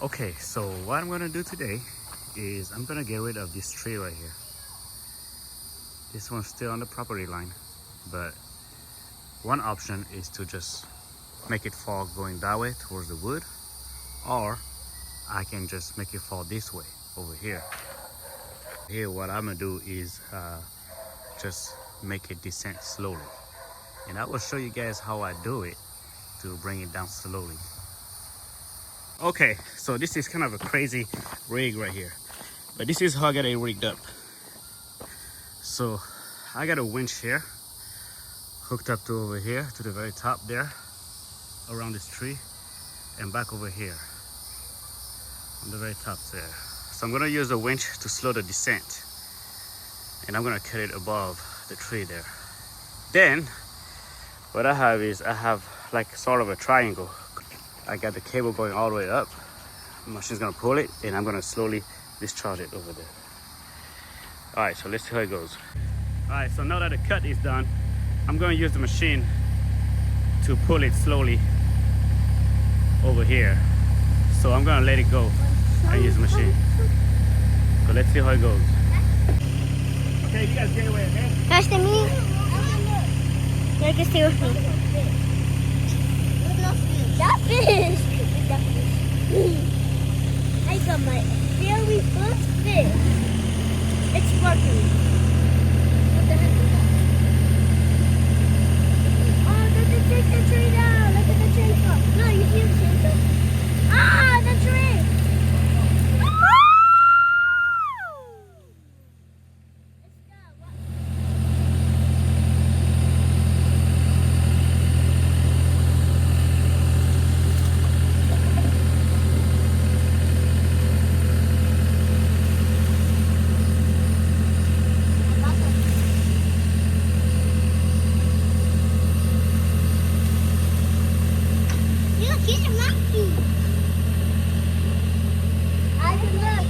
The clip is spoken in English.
Okay, so what I'm gonna do today is I'm gonna get rid of this tree right here. This one's still on the property line, but one option is to just make it fall going that way towards the wood, or I can just make it fall this way over here. Here, what I'm gonna do is just make it descend slowly, and I will show you guys how I do it to bring it down slowly. Okay, so this is kind of a crazy rig right here, but this is how I got it rigged up. So I got a winch here hooked up to over here to the very top there around this tree, and back over here on the very top there. So I'm gonna use the winch to slow the descent, and I'm gonna cut it above the tree there. Then what I have is I have like sort of a triangle. I got the cable going all the way up. The machine's gonna pull it, and I'm gonna slowly discharge it over there. All right, so let's see how it goes. All right, so now that the cut is done, I'm gonna use the machine to pull it slowly over here. So I'm gonna let it go and use the machine. So let's see how it goes. Okay, you guys get away, okay? Touch the me. You can stay with me. That fish! That fish. I got my very first fish. It's sparkling. What the heck is that? Oh, don't take the tree down. Look at the chainsaw. No, you see the chainsaw? Ah, the tree! He's a monkey. I can look.